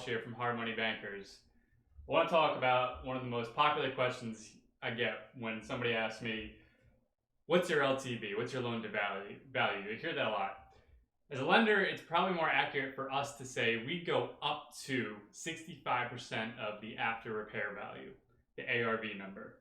here from Hard Money Bankers. I want to talk about one of the most popular questions I get when somebody asks me, what's your LTV? What's your loan to value? I hear that a lot. As a lender, it's probably more accurate for us to say we go up to 65% of the after repair value, the ARV number.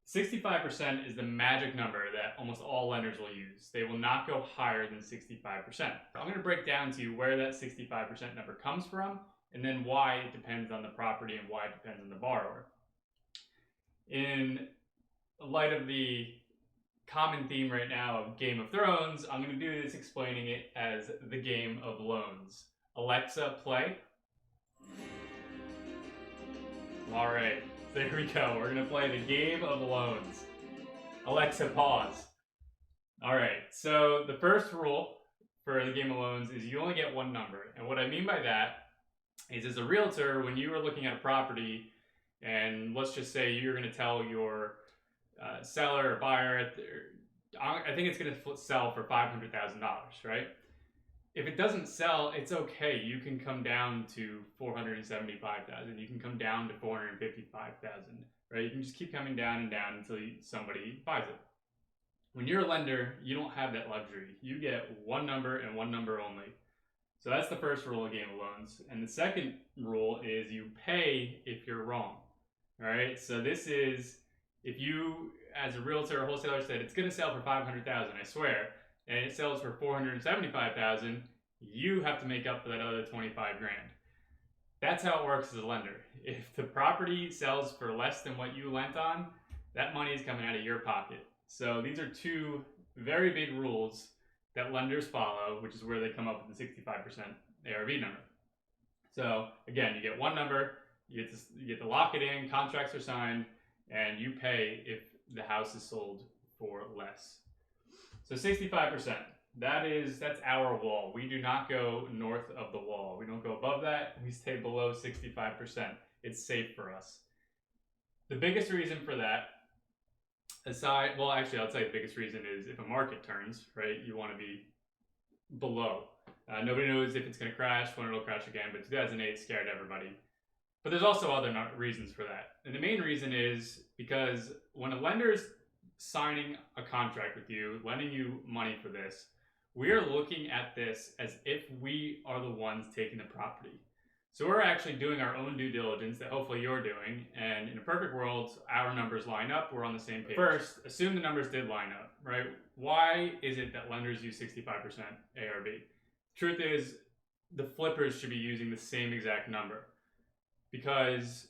65% is the magic number that almost all lenders will use. They will not go higher than 65%. I'm going to break down to you where that 65% number comes from, and then why it depends on the property and why it depends on the borrower. In light of the common theme right now of Game of Thrones, I'm going to do this explaining it as the game of loans. Alexa, play. All right. There we go. We're going to play the game of loans. Alexa, pause. All right. So the first rule for the game of loans is you only get one number. And what I mean by that is, as a realtor, when you are looking at a property, and let's just say you're going to tell your seller or buyer, I think it's going to sell for $500,000, right? If it doesn't sell, it's okay. You can come down to $475,000. You can come down to $455,000, right? You can just keep coming down and down until somebody buys it. When you're a lender, you don't have that luxury. You get one number and one number only. So that's the first rule of game of loans. And the second rule is you pay if you're wrong, all right? So this is, if you, as a realtor or wholesaler, said it's going to sell for $500,000, I swear, and it sells for $475,000, you have to make up for that other $25,000. That's how it works as a lender. If the property sells for less than what you lent on, that money is coming out of your pocket. So these are two very big rules that lenders follow, which is where they come up with the 65% ARV number. So again, you get one number, you get to lock it in, contracts are signed, and you pay if the house is sold for less. So 65%, that's our wall. We do not go north of the wall. We don't go above that. We stay below 65%. It's safe for us. The biggest reason for that, I'll say the biggest reason is if a market turns, right, you want to be below. Nobody knows if it's going to crash, when it'll crash again, but 2008 scared everybody. But there's also other reasons for that. And the main reason is because when a lender is signing a contract with you, lending you money for this, we are looking at this as if we are the ones taking the property. So we're actually doing our own due diligence that hopefully you're doing, and in a perfect world, our numbers line up, we're on the same page. First, assume the numbers did line up, right? Why is it that lenders use 65% ARV? Truth is, the flippers should be using the same exact number. Because,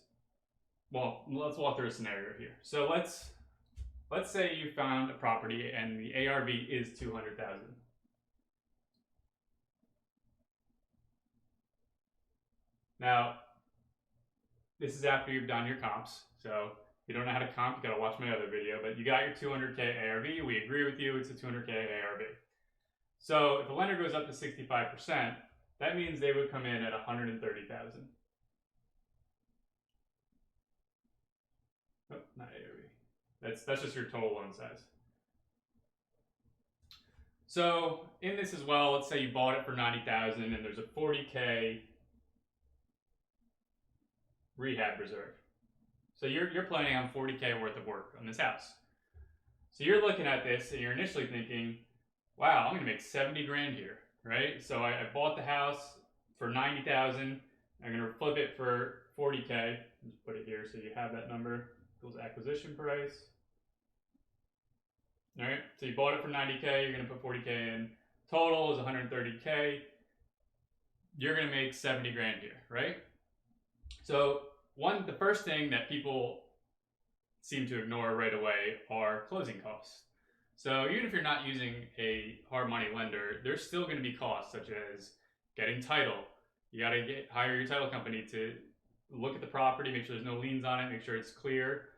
well, let's walk through a scenario here. So let's say you found a property and the ARV is $200,000. Now, this is after you've done your comps. So if you don't know how to comp, you gotta watch my other video, but you got your $200K ARV. We agree with you, it's a $200K ARV. So if the lender goes up to 65%, that means they would come in at $130,000. Oh, not ARV. That's just your total loan size. So in this as well, let's say you bought it for $90,000 and there's a $40K rehab reserve. So you're planning on $40K worth of work on this house. So you're looking at this and you're initially thinking, wow, I'm gonna make 70 grand here, right? So I bought the house for $90,000. I'm gonna flip it for $40K. Just put it here so you have that number. Equals acquisition price. All right, so you bought it for $90K, you're gonna put $40K in. Total is $130K. You're gonna make 70 grand here, right? So the first thing that people seem to ignore right away are closing costs. So even if you're not using a hard money lender, there's still gonna be costs such as getting title. You gotta hire your title company to look at the property, make sure there's no liens on it, make sure it's clear.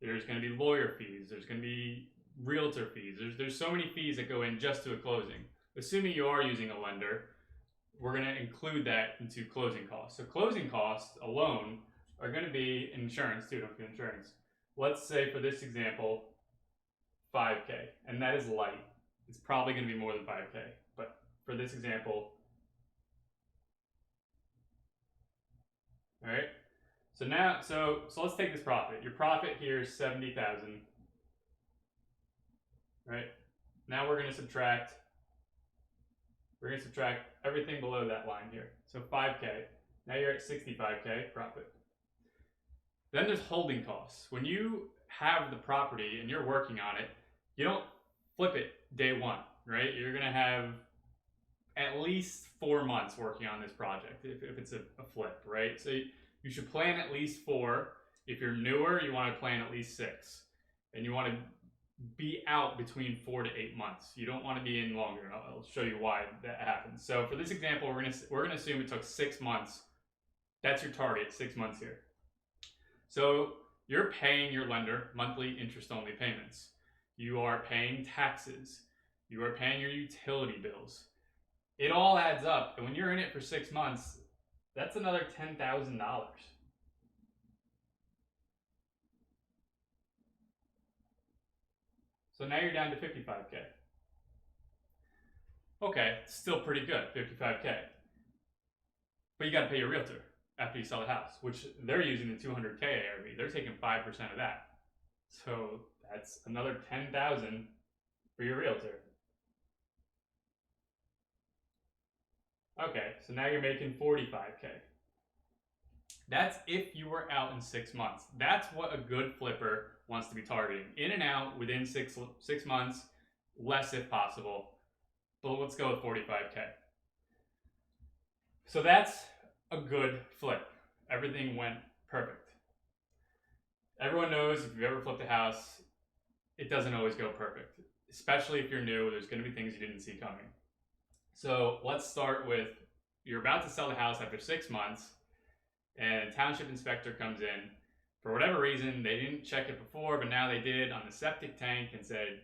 There's going to be lawyer fees. There's going to be realtor fees. There's so many fees that go in just to a closing. Assuming you are using a lender, we're going to include that into closing costs. So closing costs alone are going to be insurance too. Don't forget insurance. Let's say for this example, $5K, and that is light. It's probably going to be more than $5K, but for this example, All right. So now, so let's take this profit. Your profit here is 70,000. Right. Now we're going to subtract. We're going to subtract everything below that line here. So 5K. Now you're at 65K profit. Then there's holding costs. When you have the property and you're working on it, you don't flip it day one, right? You're going to have at least 4 months working on this project if it's a flip, right? So you should plan at least 4. If you're newer, you want to plan at least 6. And you want to be out between 4 to 8 months. You don't want to be in longer. I'll show you why that happens. So for this example, we're gonna assume it took 6 months. That's your target, 6 months here. So you're paying your lender monthly interest-only payments. You are paying taxes. You are paying your utility bills. It all adds up, and when you're in it for 6 months, that's another $10,000. So now you're down to 55K. Okay, still pretty good, 55K. But you gotta pay your realtor after you sell the house, which they're using the 200K ARV. They're taking 5% of that. So that's another 10,000 for your realtor. Okay, so now you're making 45K. That's if you were out in 6 months. That's what a good flipper wants to be targeting. In and out within six months, less if possible. But let's go with 45K. So that's a good flip. Everything went perfect. Everyone knows if you've ever flipped a house, it doesn't always go perfect. Especially if you're new, there's going to be things you didn't see coming. So let's start with, you're about to sell the house after 6 months, and a township inspector comes in. For whatever reason, they didn't check it before, but now they did on the septic tank and said,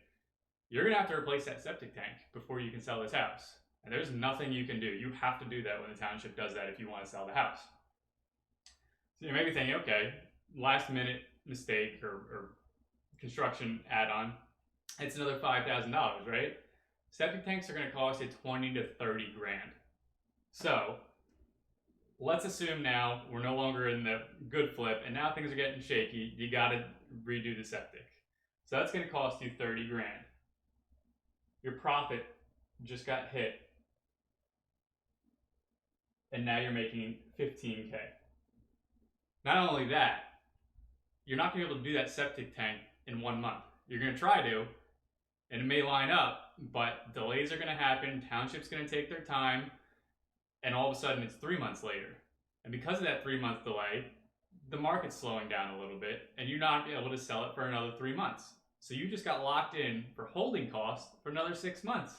you're going to have to replace that septic tank before you can sell this house. And there's nothing you can do. You have to do that when the township does that if you want to sell the house. So you may be thinking, okay, last minute mistake or construction add-on, it's another $5,000, right? Septic tanks are going to cost you 20 to 30 grand. So let's assume now we're no longer in the good flip and now things are getting shaky. You got to redo the septic. So that's going to cost you 30 grand. Your profit just got hit. And now you're making 15K. Not only that, you're not going to be able to do that septic tank in 1 month. You're going to try to, and it may line up, but delays are going to happen. Township's going to take their time, and all of a sudden it's 3 months later. And because of that 3-month delay, the market's slowing down a little bit, and you're not able to sell it for another 3 months. So you just got locked in for holding costs for another 6 months.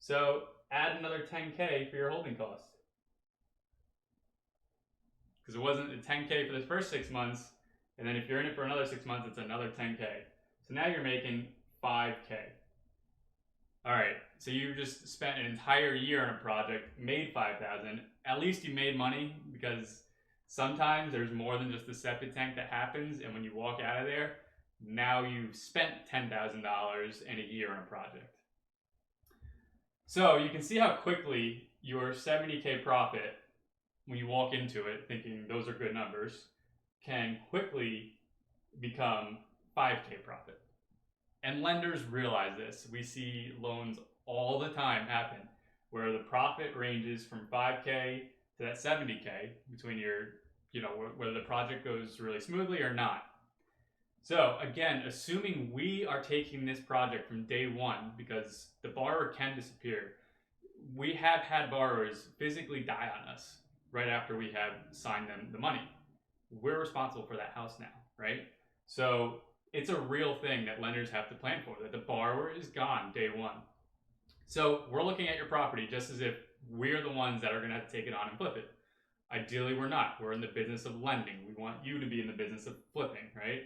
So add another 10K for your holding costs. Because it wasn't a 10K for the first 6 months, and then if you're in it for another 6 months, it's another 10K. So now you're making 5K. All right, so you just spent an entire year on a project, made 5,000. At least you made money, because sometimes there's more than just the septic tank that happens, and when you walk out of there, now you've spent $10,000 in a year on a project. So you can see how quickly your 70K profit, when you walk into it thinking those are good numbers, can quickly become 5K profit. And lenders realize this. We see loans all the time happen where the profit ranges from 5K to that 70K between whether the project goes really smoothly or not. So again, assuming we are taking this project from day one, because the borrower can disappear, we have had borrowers physically die on us right after we have signed them the money. We're responsible for that house now, right? So it's a real thing that lenders have to plan for, that the borrower is gone day one. So we're looking at your property just as if we're the ones that are going to have to take it on and flip it. Ideally, we're not. We're in the business of lending. We want you to be in the business of flipping, right?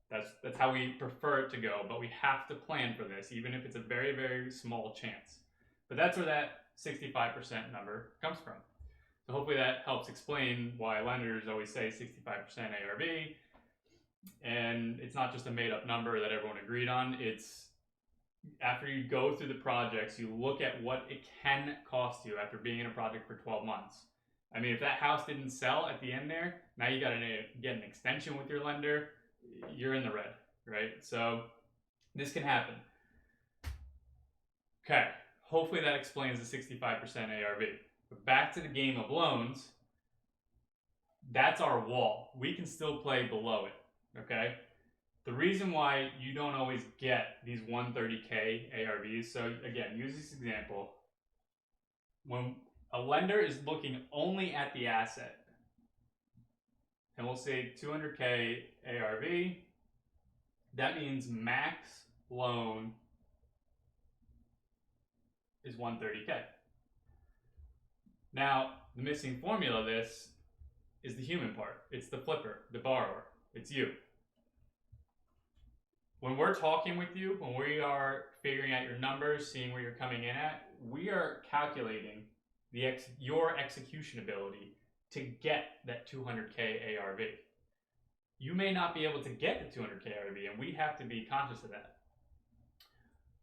That's how we prefer it to go, but we have to plan for this, even if it's a very, very small chance. But that's where that 65% number comes from. So hopefully that helps explain why lenders always say 65% ARV. And it's not just a made up number that everyone agreed on. It's after you go through the projects, you look at what it can cost you after being in a project for 12 months. I mean, if that house didn't sell at the end there, now you got to get an extension with your lender. You're in the red, right? So this can happen. Okay, hopefully that explains the 65% ARV. But back to the game of loans, that's our wall. We can still play below it, okay? The reason why you don't always get these 130K ARVs, so again, use this example. When a lender is looking only at the asset, and we'll say 200K ARV, that means max loan is 130K. Now, the missing formula of this is the human part. It's the flipper, the borrower. It's you. When we're talking with you, when we are figuring out your numbers, seeing where you're coming in at, we are calculating your execution ability to get that 200K ARV. You may not be able to get the 200K ARV, and we have to be conscious of that.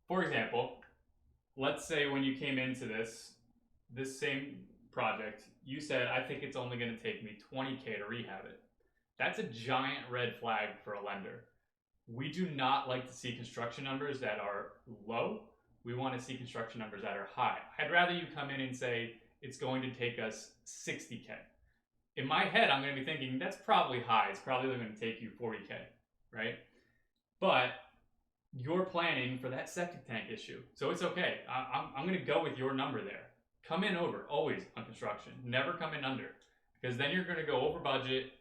For example, let's say when you came into this same project, you said, I think it's only going to take me 20K to rehab it. That's a giant red flag for a lender. We do not like to see construction numbers that are low. We want to see construction numbers that are high. I'd rather you come in and say, it's going to take us 60K. In my head, I'm going to be thinking, that's probably high. It's probably going to take you 40K, right? But you're planning for that septic tank issue. So it's okay. I'm going to go with your number there. Come in over, always on construction. Never come in under. Because then you're going to go over budget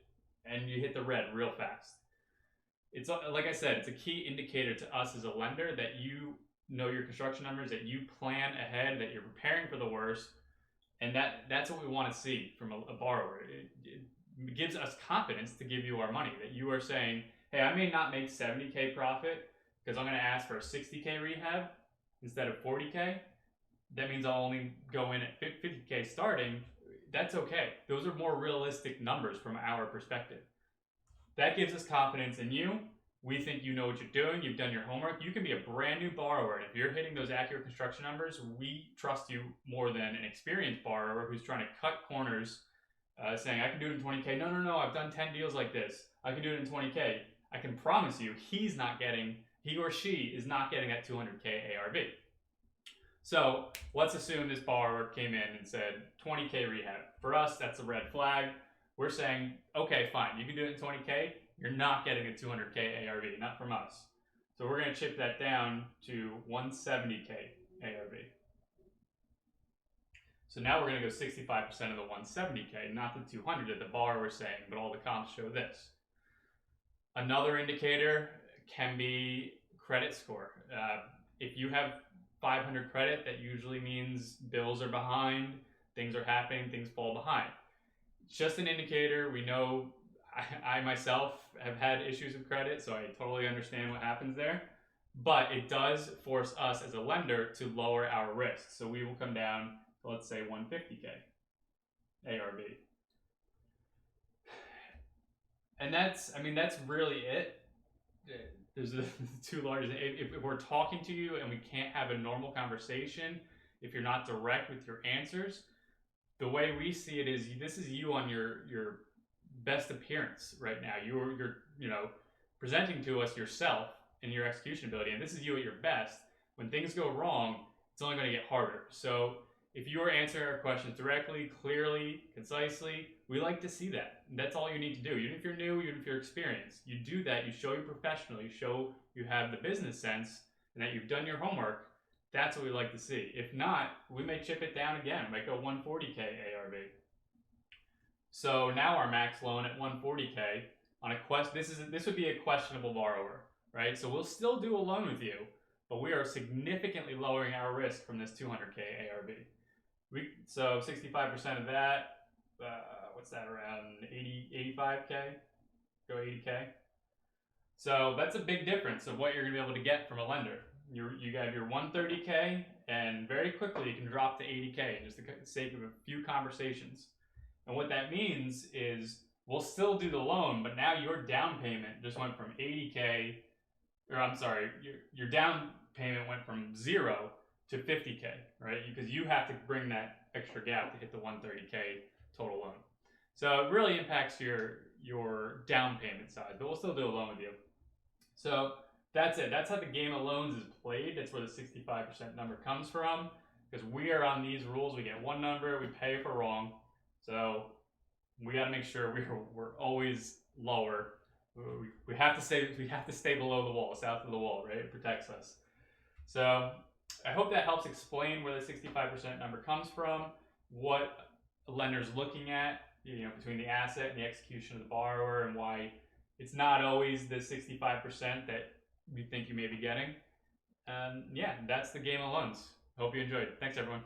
and you hit the red real fast. It's like I said, it's a key indicator to us as a lender that you know your construction numbers, that you plan ahead, that you're preparing for the worst, and that's what we want to see from a borrower. It gives us confidence to give you our money, that you are saying, hey, I may not make 70K profit because I'm going to ask for a 60K rehab instead of 40K. That means I'll only go in at 50K starting. That's okay. Those are more realistic numbers from our perspective. That gives us confidence in you. We think you know what you're doing. You've done your homework. You can be a brand new borrower. And if you're hitting those accurate construction numbers, we trust you more than an experienced borrower who's trying to cut corners, saying, I can do it in 20K. No, I've done 10 deals like this. I can do it in 20K. I can promise you he or she is not getting that 200K ARV. So let's assume this borrower came in and said 20K rehab. For us, that's a red flag. We're saying, okay, fine, you can do it in 20K. You're not getting a 200K ARV, not from us. So we're going to chip that down to 170K ARV. So now we're going to go 65% of the 170K, not the 200 that the borrower is saying, but all the comps show this. Another indicator can be credit score. If you have 500 credit, that usually means bills are behind, things are happening, things fall behind. It's just an indicator. We know I myself have had issues with credit, so I totally understand what happens there. But it does force us as a lender to lower our risk. So we will come down to, let's say, 150K ARV. And that's really it. There's the two largest. If we're talking to you and we can't have a normal conversation, if you're not direct with your answers, the way we see it is this is you on your best appearance right now. You're presenting to us yourself and your execution ability, and this is you at your best. When things go wrong, it's only going to get harder. So if you are answering our questions directly, clearly, concisely, we like to see that. And that's all you need to do. Even if you're new, even if you're experienced, you do that. You show you're professional. You show you have the business sense and that you've done your homework. That's what we like to see. If not, we may chip it down again. We might go 140K ARV. So now our max loan at 140K on a this would be a questionable borrower, right? So we'll still do a loan with you, but we are significantly lowering our risk from this 200K ARV. So 65% of that, what's that, around 85K? Go 80K. So that's a big difference of what you're going to be able to get from a lender. You have your 130K, and very quickly you can drop to 80K just for the sake of a few conversations. And what that means is we'll still do the loan, but now your down payment just went from 80K, or I'm sorry, your down payment went from 0 to 50K, right? Because you have to bring that extra gap to hit the 130K total loan. So it really impacts your down payment size, but we'll still do a loan with you. So that's it. That's how the game of loans is played. That's where the 65% number comes from. Because we are on these rules, we get one number, we pay if we're wrong. So we got to make sure we're always lower. We have to stay below the wall, south of the wall, right? It protects us. So I hope that helps explain where the 65% number comes from, what a lender's looking at, between the asset and the execution of the borrower, and why it's not always the 65% that you think you may be getting. And yeah, that's the game of loans. Hope you enjoyed. Thanks, everyone.